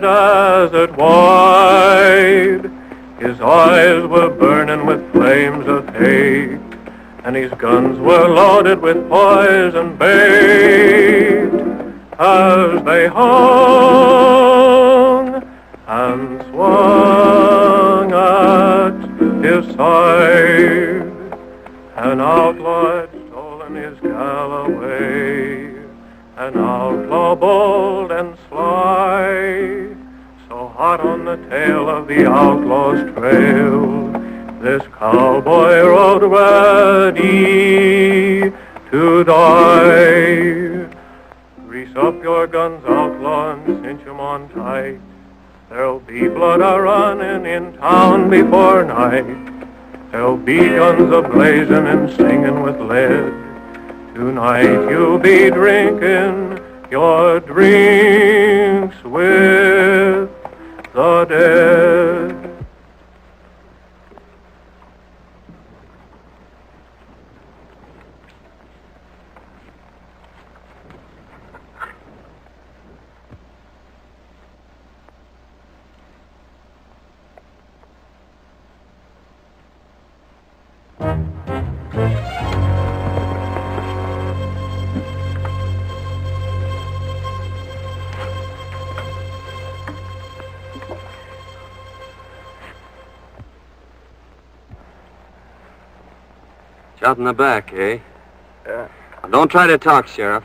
the desert wide. His eyes were burning with flames of hate, and his guns were loaded with poison bait. As they hung and swung at his side, an outlaw had stolen his Galloway, an outlaw bold and sly, so hot on the tail of the outlaw's trail, this cowboy rode ready to die. Grease up your guns, outlaw, and cinch 'em on tight. There'll be blood a-running in town before night. There'll be guns a-blazing and singing with lead. Tonight you'll be drinking your drinks with the dead. Shot in the back, eh? Yeah. Don't try to talk, Sheriff.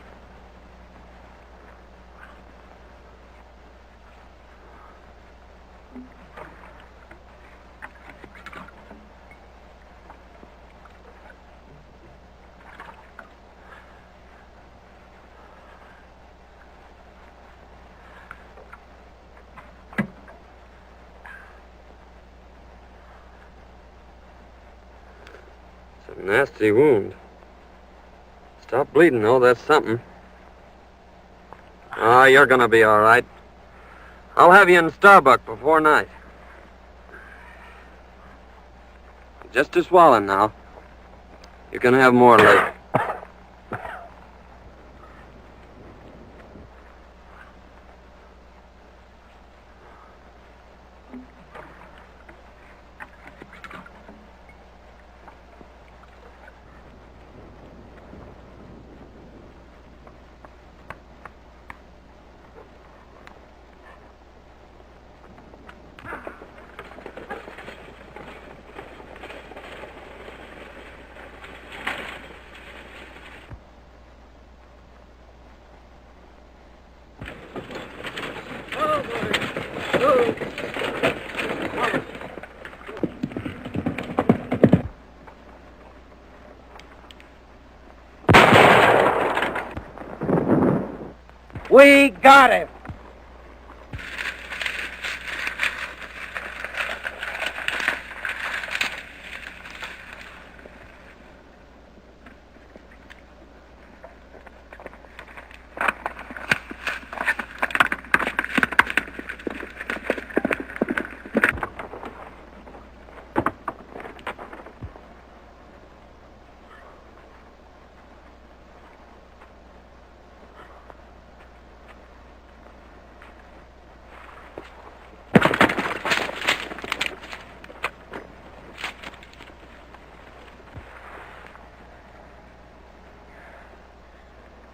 It's a nasty wound. Stop bleeding, though. That's something. Oh, you're gonna be all right. I'll have you in Starbuck before night. Just a swallowing now. You can have more later. We got him.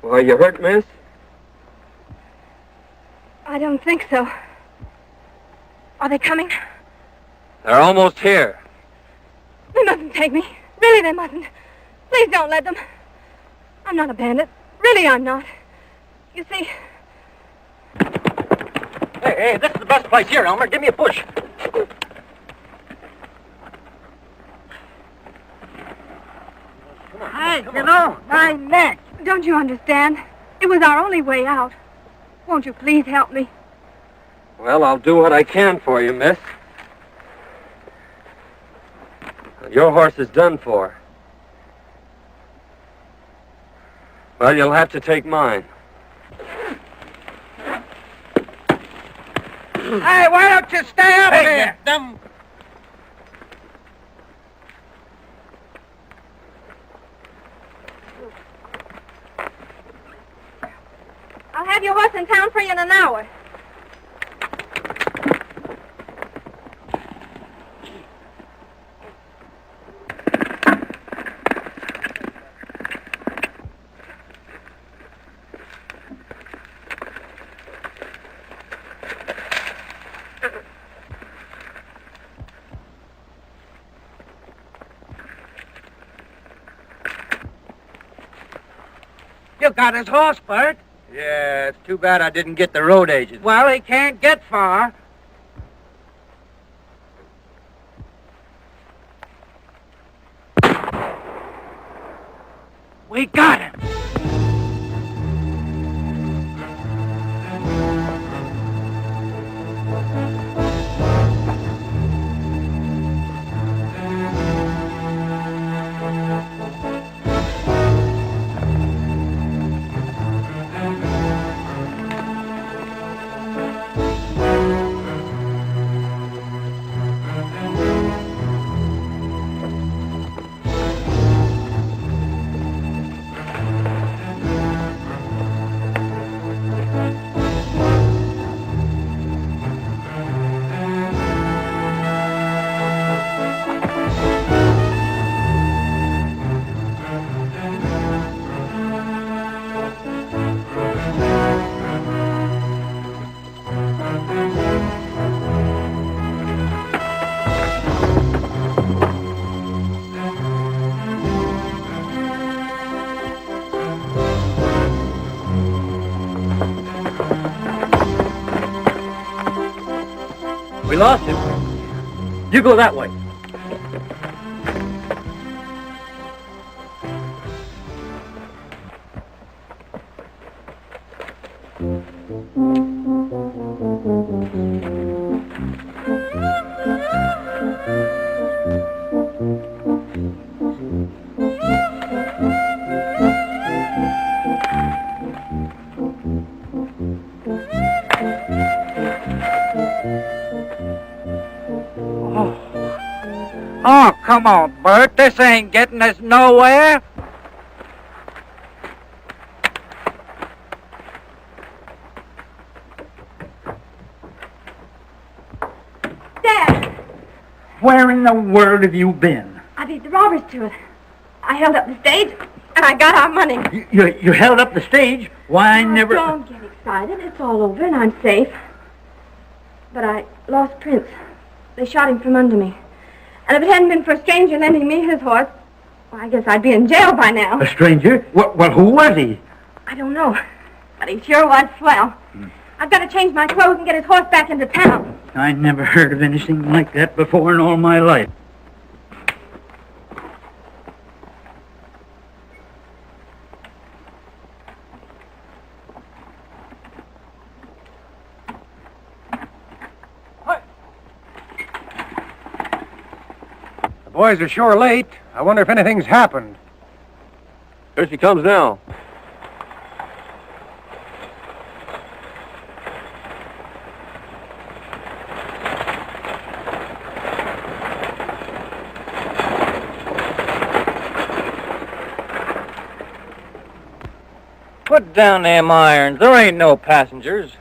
Are you hurt, miss? I don't think so. Are they coming? They're almost here. They mustn't take me. Really, they mustn't. Please don't let them. I'm not a bandit. Really, I'm not. You see... Hey, this is the best place here, Elmer. Give me a push. Hey, you know, my neck. Don't you understand? It was our only way out. Won't you please help me? Well, I'll do what I can for you, miss. Your horse is done for. Well, you'll have to take mine. Hey, why don't you stay up here? Them... I'll have your horse in town for you in an hour. You got his horse, Bert. Yeah, it's too bad I didn't get the road agent. Well, he can't get far. We got him. We lost him. You go that way. Oh, come on, Bert. This ain't getting us nowhere. Dad, Where in the world have you been? I beat the robbers to it. I held up the stage, and I got our money. You held up the stage? Why, I never... Don't get excited. It's all over, and I'm safe. But I lost Prince. They shot him from under me. And if it hadn't been for a stranger lending me his horse, well, I guess I'd be in jail by now. A stranger? Well, who was he? I don't know. But he sure was swell. I've got to change my clothes and get his horse back into town. I never heard of anything like that before in all my life. The boys are sure late. I wonder if anything's happened. Here she comes now. Put down them irons. There ain't no passengers.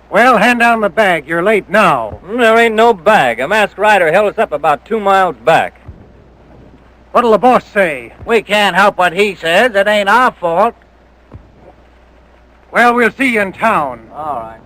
Well, hand down the bag. You're late now. There ain't no bag. A masked rider held us up about 2 miles back. What'll the boss say? We can't help what he says. It ain't our fault. Well, we'll see you in town. All right.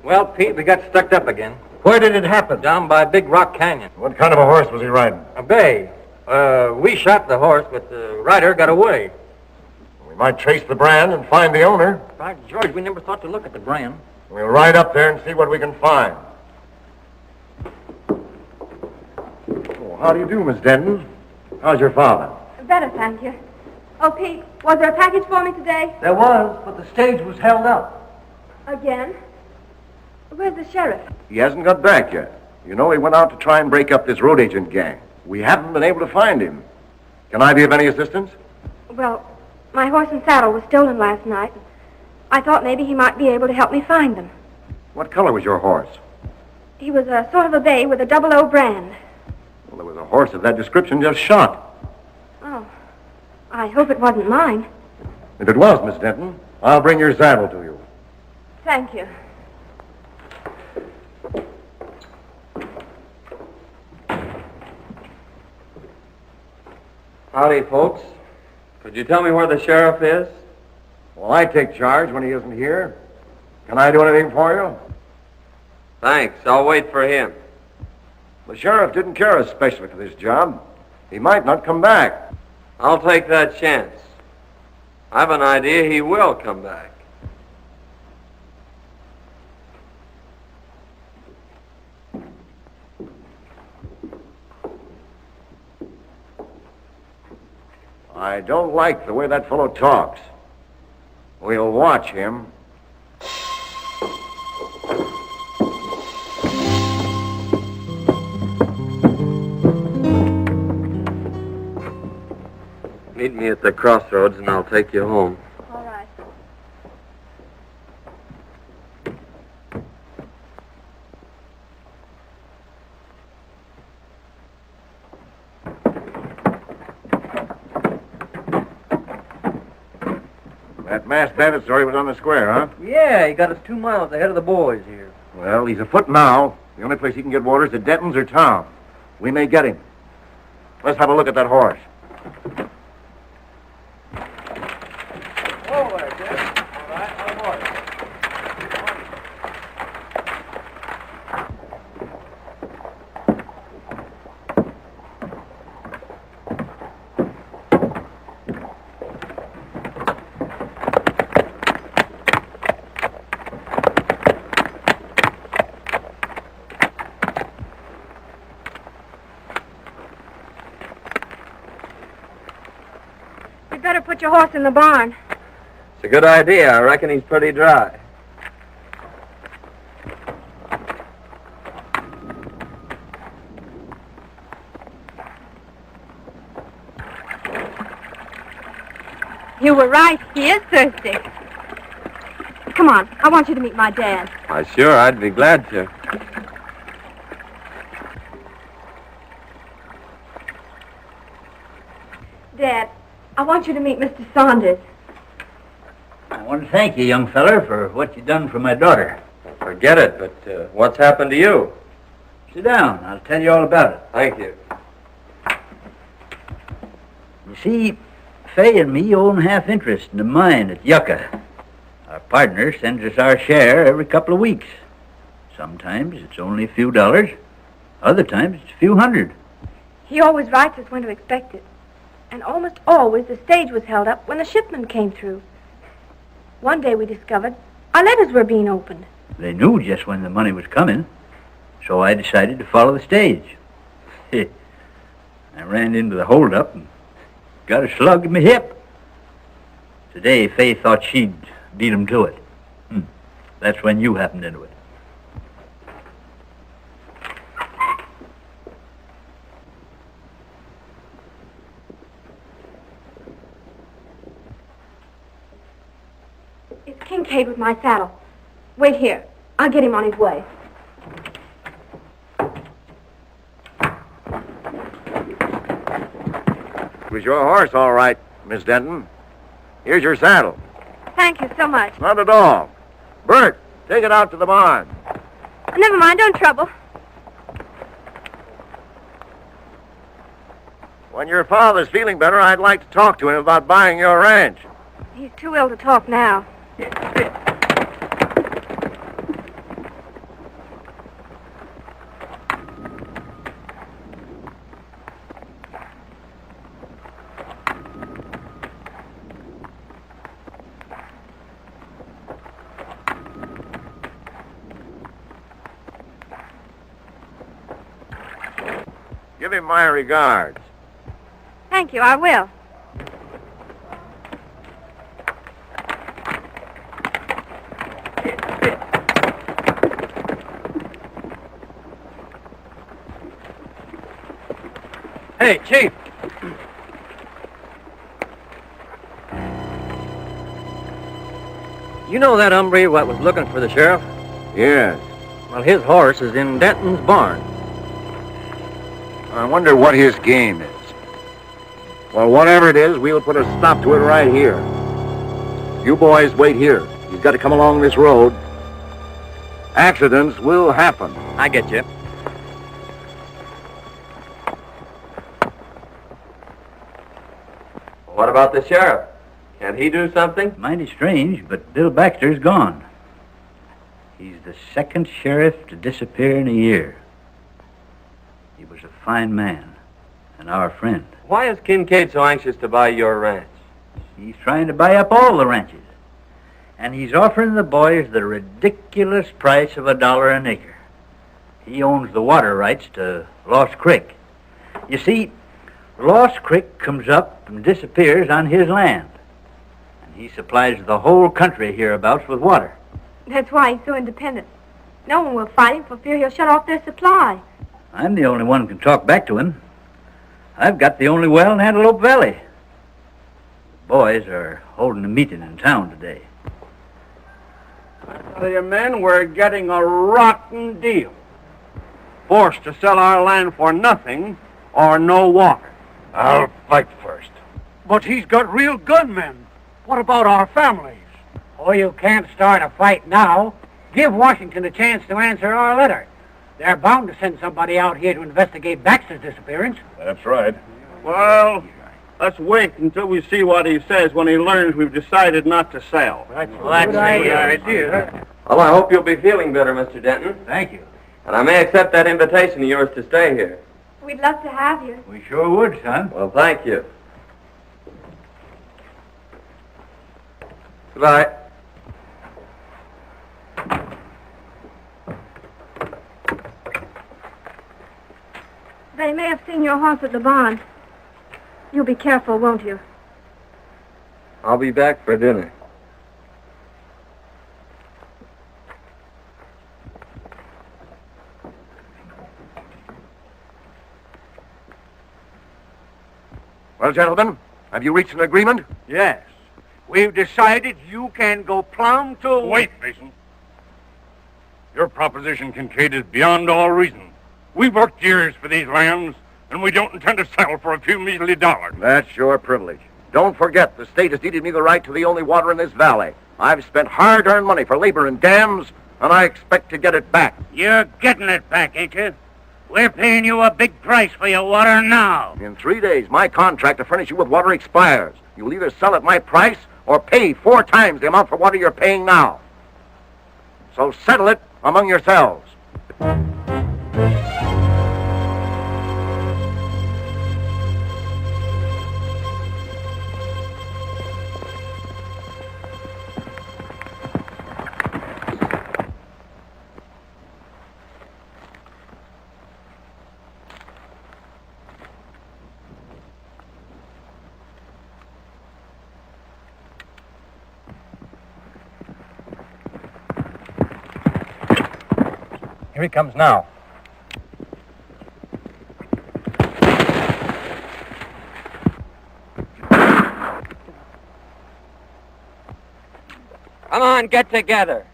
Well, Pete, we got stuck up again. Where did it happen? Down by Big Rock Canyon. What kind of a horse was he riding? A bay. We shot the horse, but the rider got away. We might trace the brand and find the owner. By George, we never thought to look at the brand. We'll ride up there and see what we can find. Oh, how do you do, Miss Denton? How's your father? Better, thank you. Oh, Pete, was there a package for me today? There was, but the stage was held up. Again? Where's the sheriff? He hasn't got back yet. You know, he went out to try and break up this road agent gang. We haven't been able to find him. Can I be of any assistance? Well, My horse and saddle was stolen last night. I thought maybe he might be able to help me find them. What color was your horse? He was a sort of a bay with a 00 brand. Well, there was a horse of that description just shot. Oh, I hope it wasn't mine. If it was, Miss Denton, I'll bring your saddle to you. Thank you. Howdy, folks. Could you tell me where the sheriff is? Well, I take charge when he isn't here. Can I do anything for you? Thanks. I'll wait for him. The sheriff didn't care especially for this job. He might not come back. I'll take that chance. I've an idea he will come back. I don't like the way that fellow talks. We'll watch him. Meet me at the crossroads and I'll take you home. All right. That masked bandit story was on the square, huh? Yeah, he got us 2 miles ahead of the boys here. Well, he's afoot now. The only place he can get water is at Denton's or town. We may get him. Let's have a look at that horse. Oh, there, Jim. All right, on horse. You'd better put your horse in the barn. It's a good idea. I reckon he's pretty dry. You were right. He is thirsty. Come on. I want you to meet my dad. Why, sure, I'd be glad to. Dad, I want you to meet Mr. Saunders. I want to thank you, young feller, for what you done for my daughter. Forget it, but what's happened to you? Sit down. I'll tell you all about it. Thank you. You see, Fay and me own half interest in the mine at Yucca. Our partner sends us our share every couple of weeks. Sometimes it's only a few dollars. Other times it's a few hundred. He always writes us when to expect it. And almost always the stage was held up when the shipment came through. One day we discovered our letters were being opened. They knew just when the money was coming, so I decided to follow the stage. I ran into the holdup and got a slug in my hip. Today, Fay thought she'd beat him to it. That's when you happened into it. It's Kincaid with my saddle. Wait here. I'll get him on his way. It was your horse, all right, Miss Denton. Here's your saddle. Thank you so much. Not at all. Bert, take it out to the barn. Never mind, don't trouble. When your father's feeling better, I'd like to talk to him about buying your ranch. He's too ill to talk now. Give him my regards. Thank you, I will. Hey, Chief. You know that hombre what was looking for the sheriff? Yes. Well, his horse is in Denton's barn. I wonder what his game is. Well, whatever it is, we'll put a stop to it right here. You boys wait here. You've got to come along this road. Accidents will happen. I get you. What about the sheriff? Can't he do something? Mighty strange, but Bill Baxter's gone. He's the second sheriff to disappear in a year. He was a fine man and our friend. Why is Kincaid so anxious to buy your ranch? He's trying to buy up all the ranches. And he's offering the boys the ridiculous price of $1 an acre. He owns the water rights to Lost Creek. You see, Lost Creek comes up and disappears on his land. And he supplies the whole country hereabouts with water. That's why he's so independent. No one will fight him for fear he'll shut off their supply. I'm the only one who can talk back to him. I've got the only well in Antelope Valley. The boys are holding a meeting in town today. I tell you, men, we're getting a rotten deal. Forced to sell our land for nothing or no water. I'll fight first. But he's got real gunmen. What about our families? Oh, you can't start a fight now. Give Washington a chance to answer our letter. They're bound to send somebody out here to investigate Baxter's disappearance. That's right. Well, let's wait until we see what he says when he learns we've decided not to sell. That's the idea. Well, I hope you'll be feeling better, Mr. Denton. Thank you. And I may accept that invitation of yours to stay here. We'd love to have you. We sure would, son. Well, thank you. Goodbye. They may have seen your horse at the barn. You'll be careful, won't you? I'll be back for dinner. Well, gentlemen, have you reached an agreement? Yes. We've decided you can go plumb to... Wait, Mason. Your proposition, Kincaid, is beyond all reason. We've worked years for these lands, and we don't intend to settle for a few measly dollars. That's your privilege. Don't forget, the state has deeded me the right to the only water in this valley. I've spent hard-earned money for labor and dams, and I expect to get it back. You're getting it back, ain't you? We're paying you a big price for your water now. In 3 days, my contract to furnish you with water expires. You'll either sell at my price or pay 4 times the amount for water you're paying now. So settle it among yourselves. Here he comes now. Come on, get together.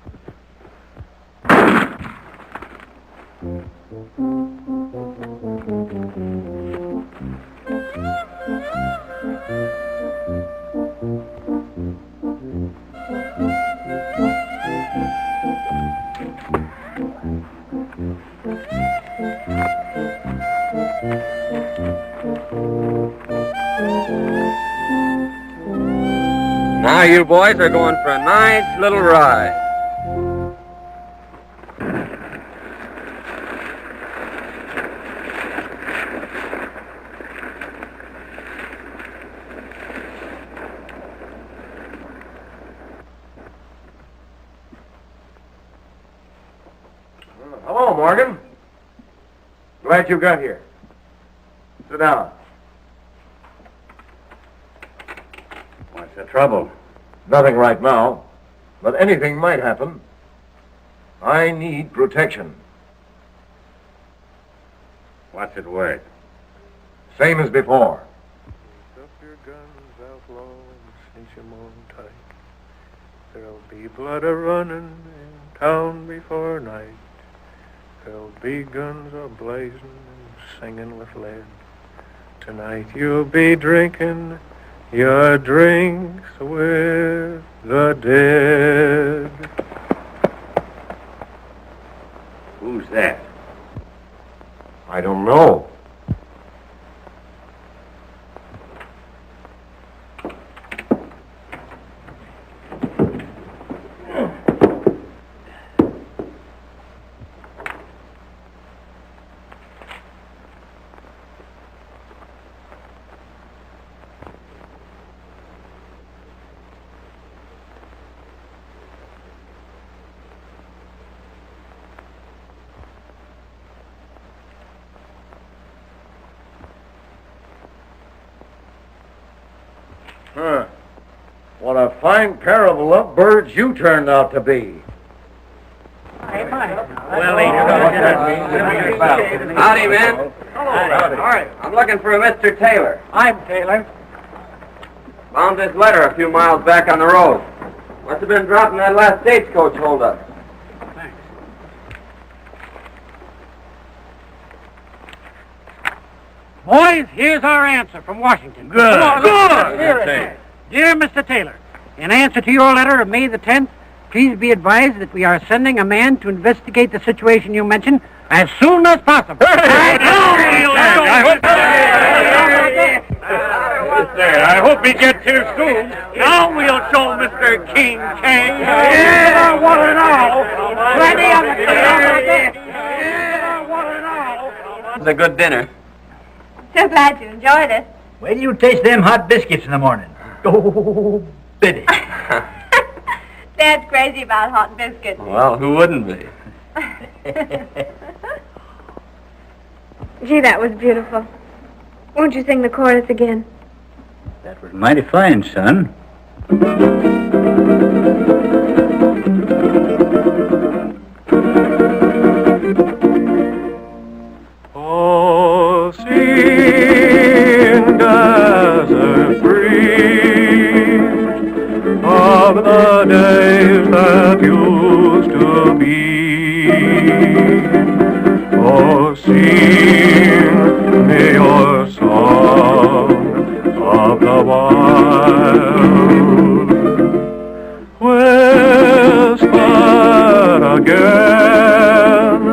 Now you boys are going for a nice little ride. Hello, Morgan. Glad you got here. Sit down. What's the trouble? Nothing right now, but anything might happen. I need protection. What's it worth? Same as before. Up your guns, outlaw, and cinch 'em on tight. There'll be blood a-running in town before night. There'll be guns a-blazing and singing with lead. Tonight you'll be drinking your drinks with the dead. Who's that? I don't know. Huh. What a fine pair of lovebirds you turned out to be. Howdy, man. Howdy. I'm looking for a Mr. Taylor. I'm Taylor. Found this letter a few miles back on the road. Must have been dropping that last stagecoach holdup. Thanks. Boys, here's our answer from Washington. Good. Come on, Good. Hear it. Dear Mr. Taylor, in answer to your letter of May the 10th, please be advised that we are sending a man to investigate the situation you mentioned as soon as possible. I hope he gets here soon. Now we'll show Mr. King Kang. Yeah, one and all. Plenty of it. Yeah, one and all. It was a good dinner. So glad you enjoyed it. Wait till you taste them hot biscuits in the morning. Oh, Biddy. Dad's crazy about hot biscuits. Well, who wouldn't be? Gee, that was beautiful. Won't you sing the chorus again? That was mighty fine, son. Oh, sing, desert breeze, of the days that used to be. Oh, sing me your song of the wild. Whisper again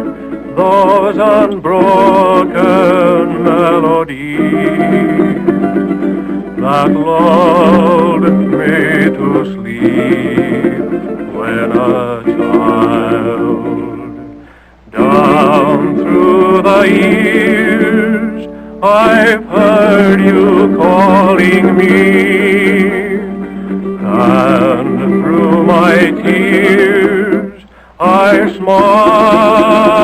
those unbroken melodies that lulled me to sleep when a child. Down through the years I've heard you calling me, and through my tears I smiled.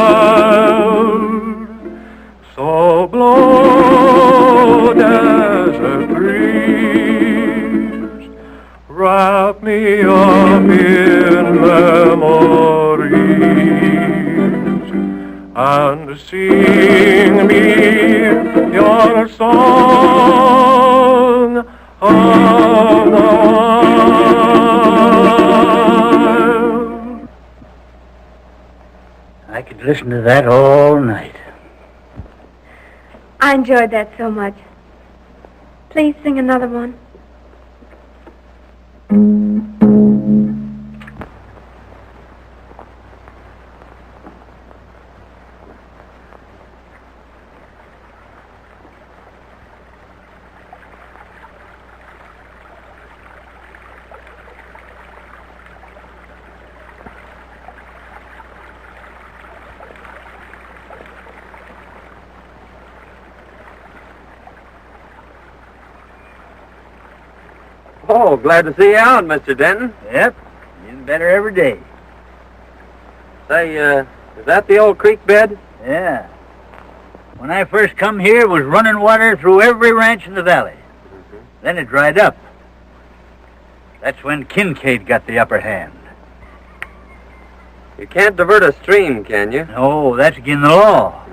So blow, desert breeze, wrap me up in memories, and sing me your song of the wild. I could listen to that all night. I enjoyed that so much. Please sing another one. Oh, glad to see you out, Mr. Denton. Yep, getting better every day. Say, is that the old creek bed? Yeah. When I first come here, it was running water through every ranch in the valley. Then it dried up. That's when Kincaid got the upper hand. You can't divert a stream, can you? No, that's against the law.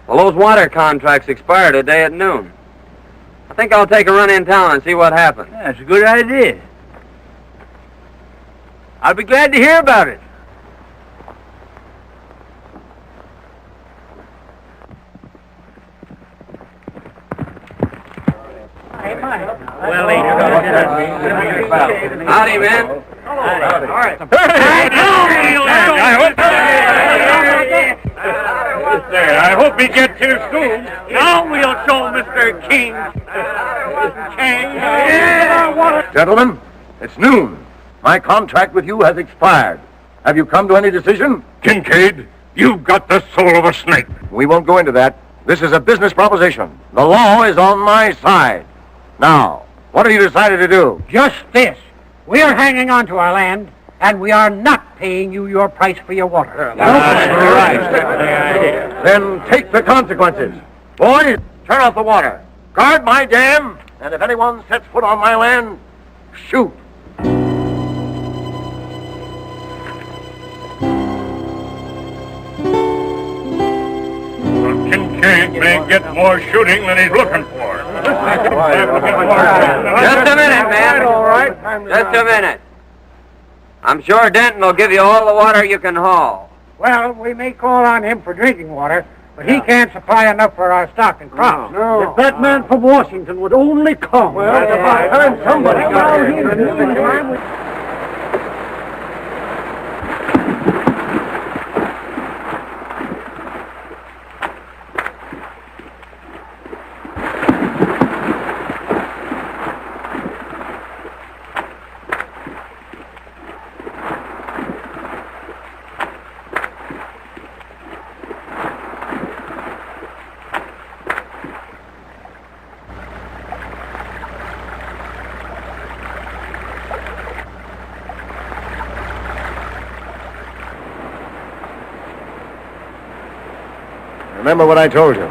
Well, those water contracts expire today at noon. I think I'll take a run in town and see what happens. Yeah, that's a good idea. I'll be glad to hear about it. Howdy, man. I hope he gets here soon. Now we'll show Mr. King. Gentlemen, it's noon. My contract with you has expired. Have you come to any decision? Kincaid, you've got the soul of a snake. We won't go into that. This is a business proposition. The law is on my side. Now, what have you decided to do? Just this. We are hanging on to our land, and we are not paying you your price for your water. Then take the consequences. Boys, turn off the water. Guard my dam, and if anyone sets foot on my land, shoot. Kincaid may get more shooting than he's looking for. Just a minute, man. All right. Just a minute. I'm sure Denton will give you all the water you can haul. Well, we may call on him for drinking water, but he can't supply enough for our stock and crops. No. If that man from Washington would only come. Well, it's about time somebody got here. Remember what I told you.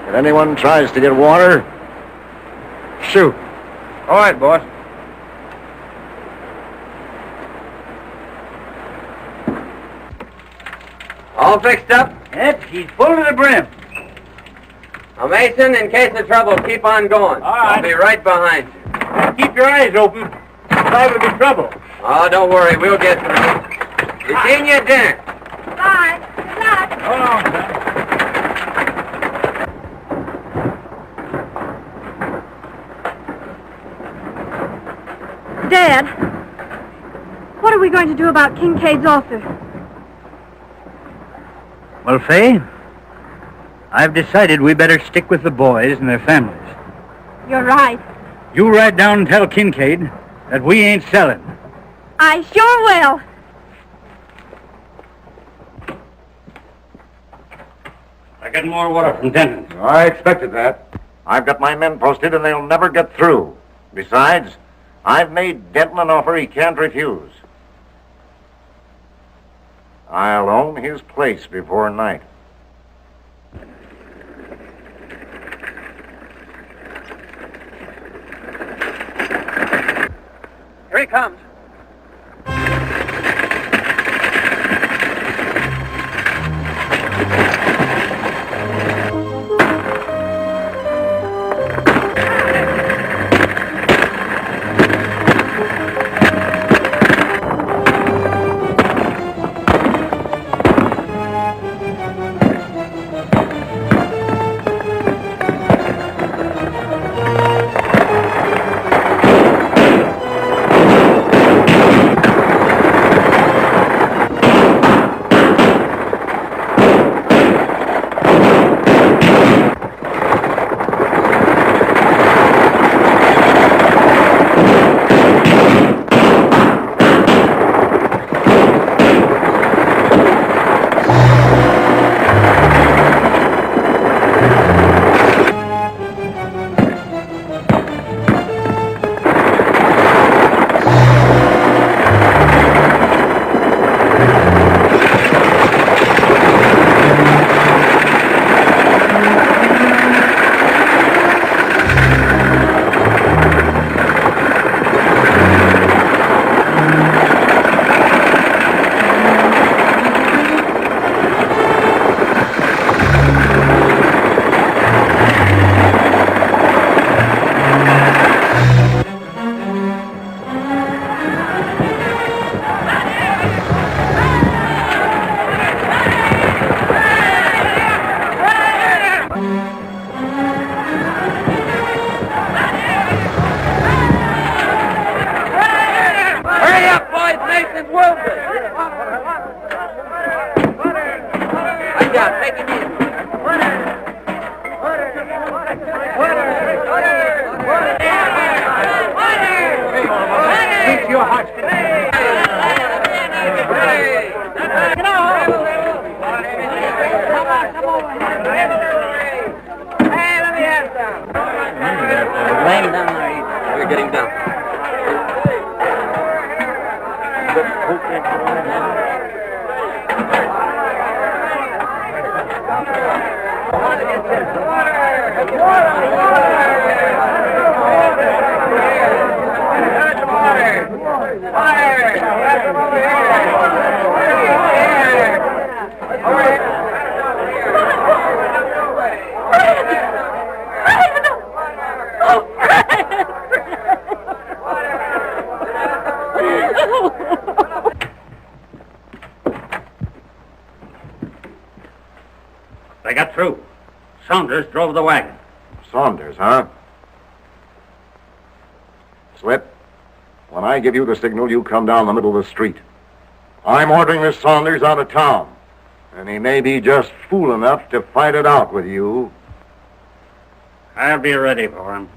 If anyone tries to get water, shoot. All right, boss. All fixed up? Yep, he's full to the brim. Now, Mason, in case of trouble, keep on going. All right. I'll be right behind you. Keep your eyes open. Liable to be trouble. Oh, don't worry. We'll get through. You seen your dinner. Bye. Good luck. Hold on, son. Dad, what are we going to do about Kincaid's offer? Well, Fay, I've decided we better stick with the boys and their families. You're right. You ride down and tell Kincaid that we ain't selling. I sure will. I get more water from Denton. I expected that. I've got my men posted and they'll never get through. Besides, I've made Denton an offer he can't refuse. I'll own his place before night. Here he comes. down. They got through. Saunders drove the wagon. Saunders, huh? Slip, when I give you the signal, you come down the middle of the street. I'm ordering this Saunders out of town, and he may be just fool enough to fight it out with you. I'll be ready for him.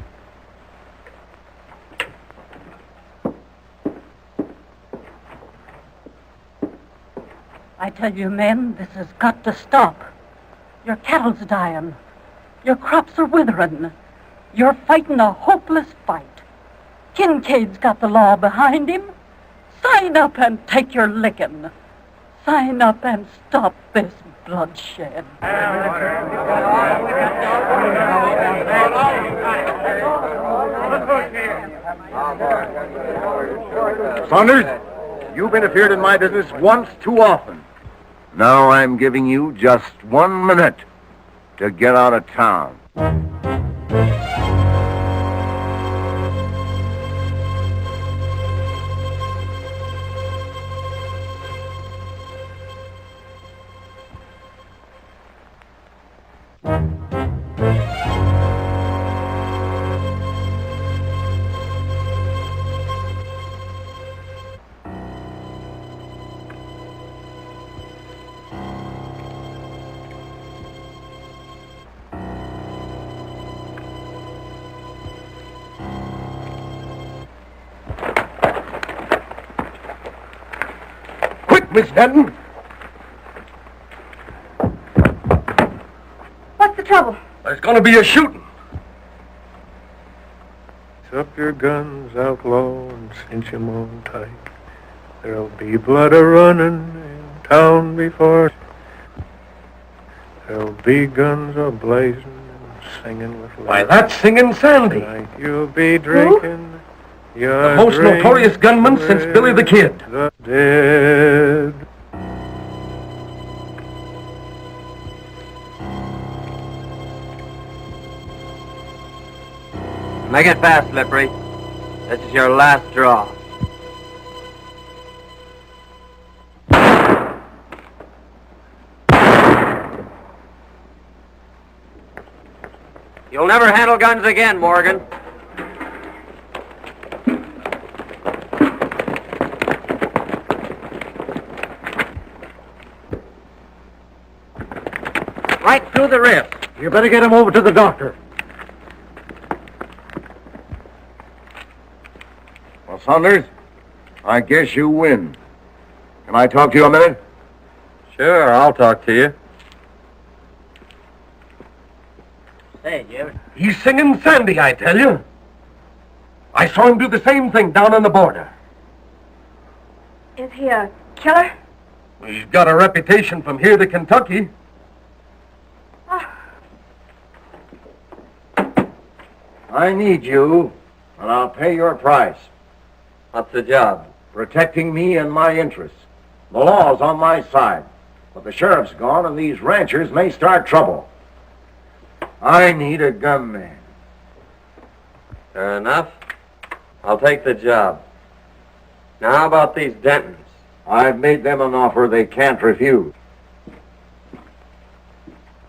I tell you, men, this has got to stop. Your cattle's dying. Your crops are withering. You're fighting a hopeless fight. Kincaid's got the law behind him. Sign up and take your licking. Sign up and stop this bloodshed. Saunders, you've interfered in my business once too often. Now I'm giving you just 1 minute to get out of town. Miss Denton? What's the trouble? There's going to be a shooting. Raise up your guns, outlaw, and cinch 'em on tight. There'll be blood a-running in town before. There'll be guns a-blazing and singing with light. Why, that's Singing Sandy. Tonight you'll be drinking. The most notorious gunman since Billy the Kid. The dead. Make it fast, Slippery. This is your last draw. You'll never handle guns again, Morgan. Right through the wrist. You better get him over to the doctor. Well, Saunders, I guess you win. Can I talk to you a minute? Sure, I'll talk to you. Say, Jim. He's Singing Sandy, I tell you. I saw him do the same thing down on the border. Is he a killer? He's got a reputation from here to Kentucky. I need you, and I'll pay your price. What's the job? Protecting me and my interests. The law's on my side, but the sheriff's gone, and these ranchers may start trouble. I need a gunman. Fair enough. I'll take the job. Now, how about these Dentons? I've made them an offer they can't refuse.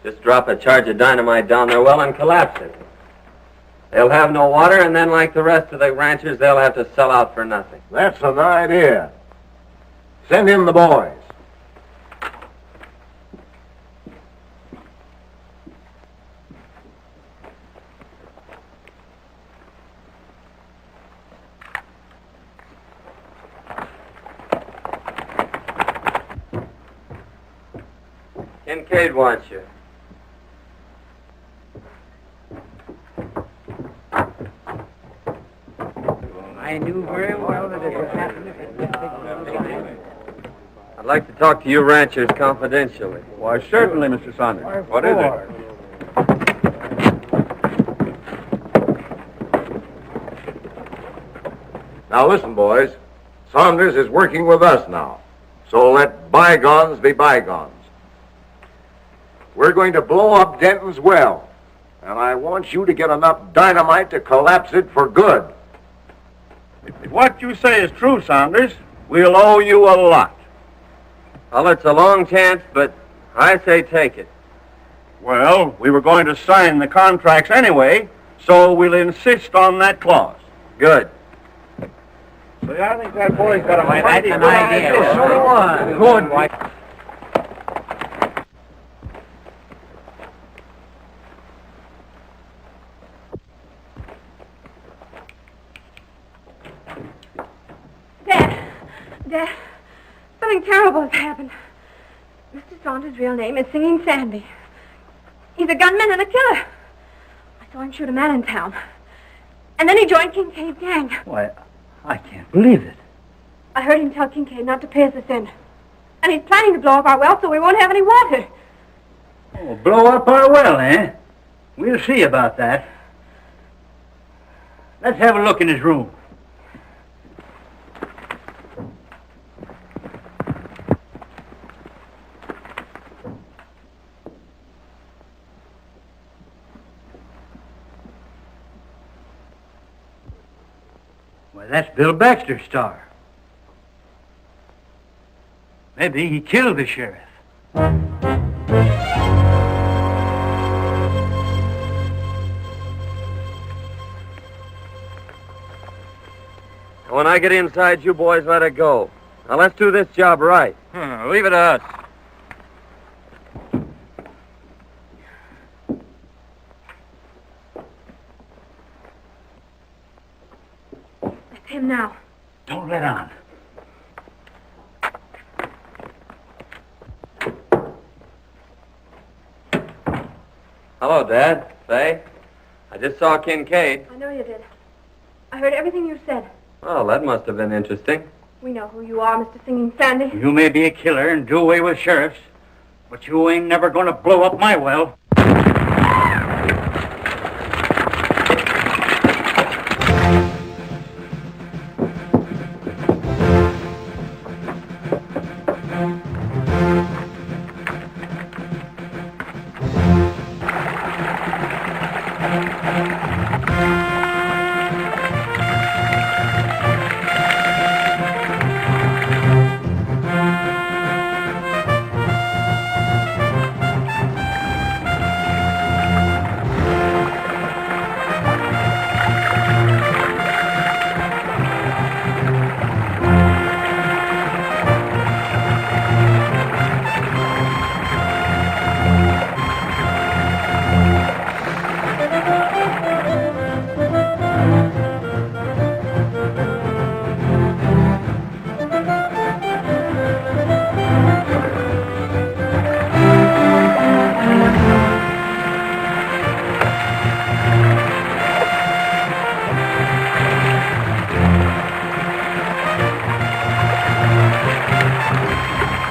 Just drop a charge of dynamite down their well and collapse it. They'll have no water, and then, like the rest of the ranchers, they'll have to sell out for nothing. That's an idea. Send in the boys. Kincaid wants you. I knew very well that it would happen if it didn't. I'd like to talk to you ranchers confidentially. Why, certainly, Mr. Saunders. What is it? Now listen, boys. Saunders is working with us now. So let bygones be bygones. We're going to blow up Denton's well. And I want you to get enough dynamite to collapse it for good. If what you say is true, Saunders, we'll owe you a lot. Well, it's a long chance, but I say take it. Well, we were going to sign the contracts anyway, so we'll insist on that clause. Good. See, I think that boy's got a mighty That's an good idea. So do I. Good, White. Dad, something terrible has happened. Mr. Saunders' real name is Singing Sandy. He's a gunman and a killer. I saw him shoot a man in town. And then he joined Kincaid's gang. Why, I can't believe it. I heard him tell Kincaid not to pay us a cent. And he's planning to blow up our well so we won't have any water. Oh, blow up our well, eh? We'll see about that. Let's have a look in his room. Why, that's Bill Baxter's star. Maybe he killed the sheriff. When I get inside, you boys let it go. Now let's do this job right. Leave it to us. That's him now. Don't let on. Hello, Dad. Faye. I just saw Kincaid. I know you did. I heard everything you said. Well, that must have been interesting. We know who you are, Mr. Singing Sandy. You may be a killer and do away with sheriffs, but you ain't never gonna blow up my well.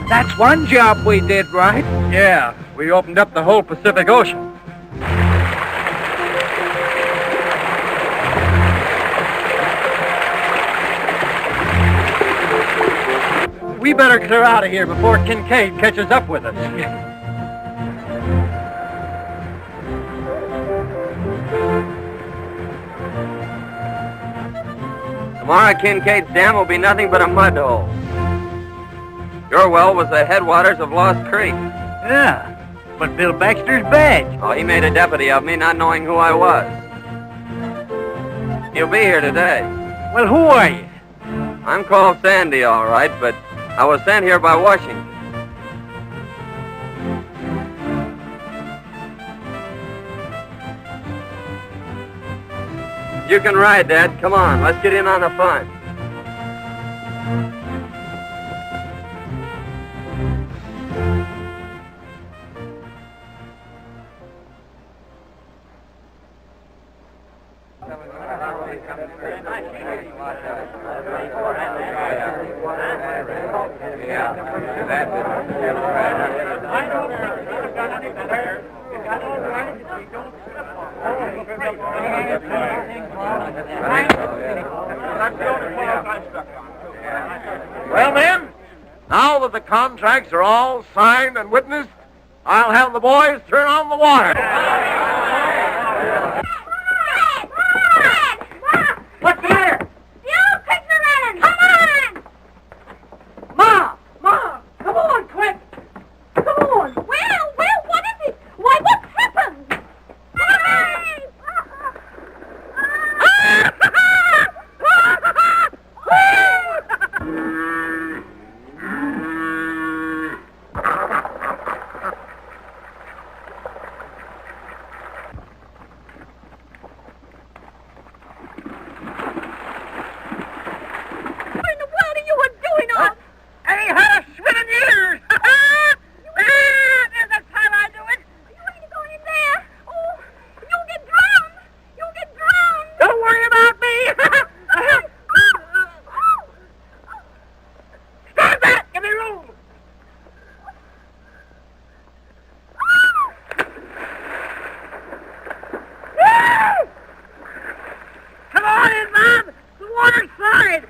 That's one job we did right. Yeah, we opened up the whole Pacific Ocean. We better clear out of here before Kincaid catches up with us. Tomorrow, Kincaid's dam will be nothing but a mud hole. Your well was the headwaters of Lost Creek. Yeah, but Bill Baxter's badge. Oh, he made a deputy of me, not knowing who I was. He'll be here today. Well, who are you? I'm called Sandy, all right, but I was sent here by Washington. You can ride, Dad. Come on, let's get in on the fun. Well, then, now that the contracts are all signed and witnessed, I'll have the boys turn on the water. What's the matter? The old pigs are running. Come on! Ma, come on, quick. Come on. Well, what is it? Why, what's happened? What in the world are you doing on? I ain't had a swim in years. There's the time I do it. You ain't going in there. Oh, you'll get drowned. You'll get drowned. Don't worry about me. Stand back. Give me room. Come on in, Bob. The water's fine.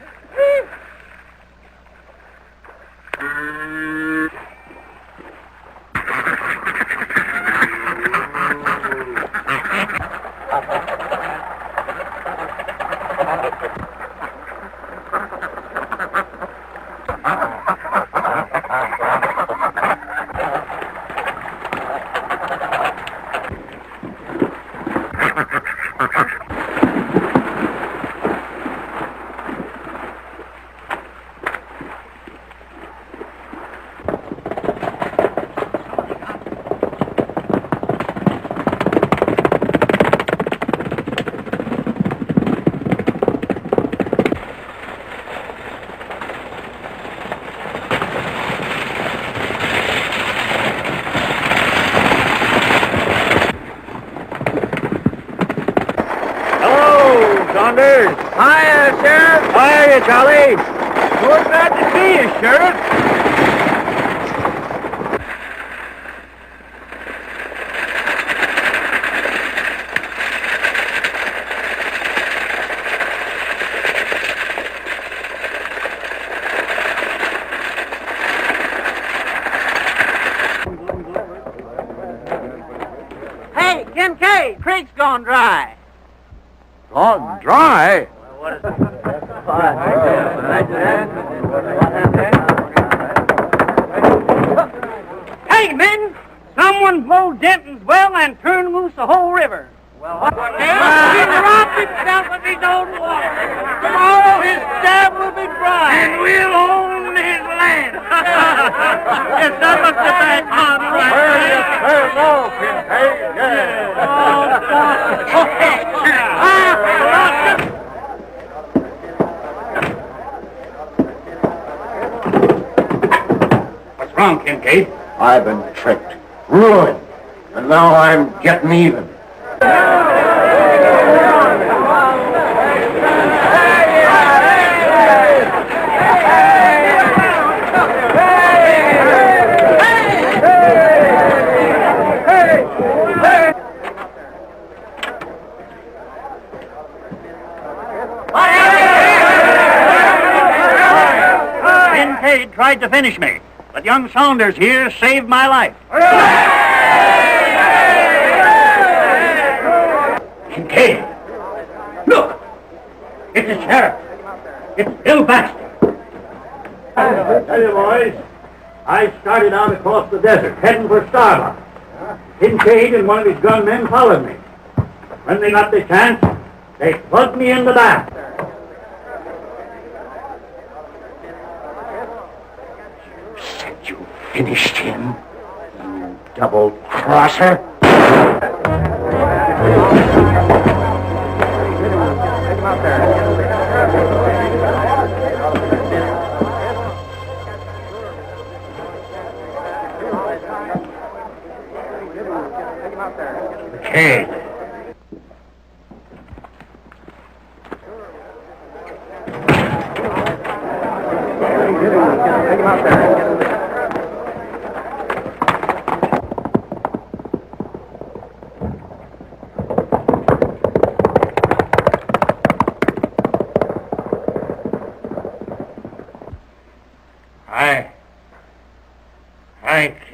Saunders. Hiya, Sheriff. Hiya, Charlie. We're glad to see you, Sheriff. Hey, Kincaid, creek's gone dry. Gone dry? Hey, men! Someone blowed Denton's well and turned loose the whole river. Well, what? He robbed himself of his own water. Tomorrow his dam will be dry. And we'll own his land. Yes, that looks a bad contract. No, Kincaid. What's wrong, Kincaid? I've been tricked, ruined, and now I'm getting even. Kincaid tried to finish me, but young Saunders here saved my life. Kincaid! Look! It's the sheriff! It's Bill Baxter! I tell you, boys, I started out across the desert, heading for Starbuck. Kincaid and one of his gunmen followed me. When they got the chance, they plugged me in the back. You finished him, you double-crosser? McCain.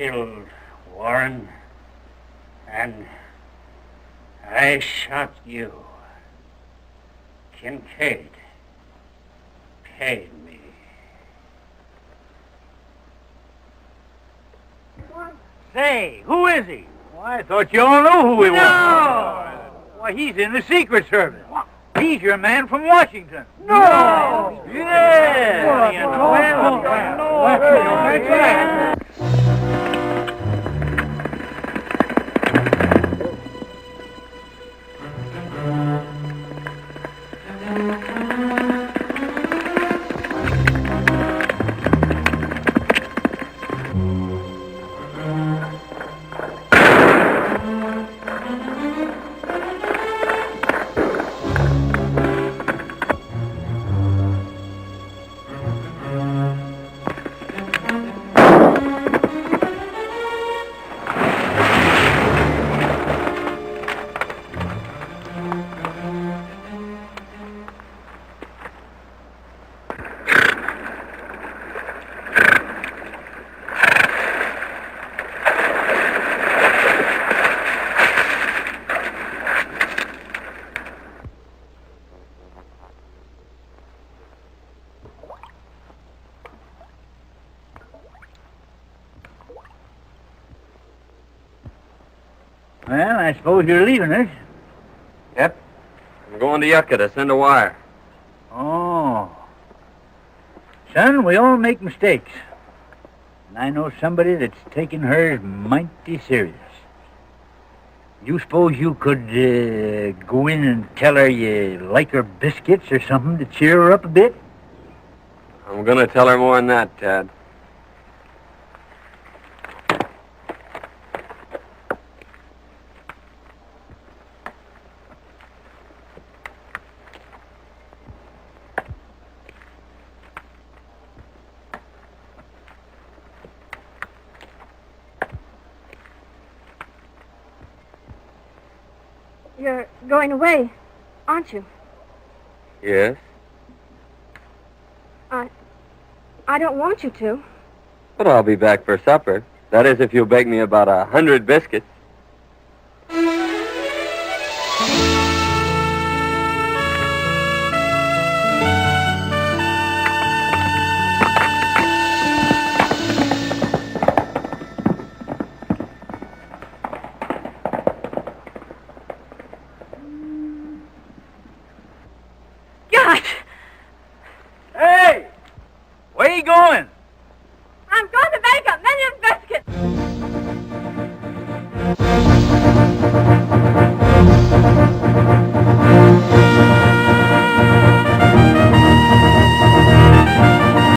killed Warren, and I shot you. Kincaid paid me. Say, who is he? Well, I thought you all knew who he was. Why, he's in the Secret Service. He's your man from Washington. No! Yeah! That's right. Well, I suppose you're leaving us. Yep. I'm going to Yucca to send a wire. Oh. Son, we all make mistakes. And I know somebody that's taking hers mighty serious. You suppose you could go in and tell her you like her biscuits or something to cheer her up a bit? I'm going to tell her more than that, Tad. You're going away, aren't you? Yes? I don't want you to. But I'll be back for supper. That is, if you'll bake me about 100 biscuits. Gosh! Hey! Where you going? I'm going to make a million biscuits!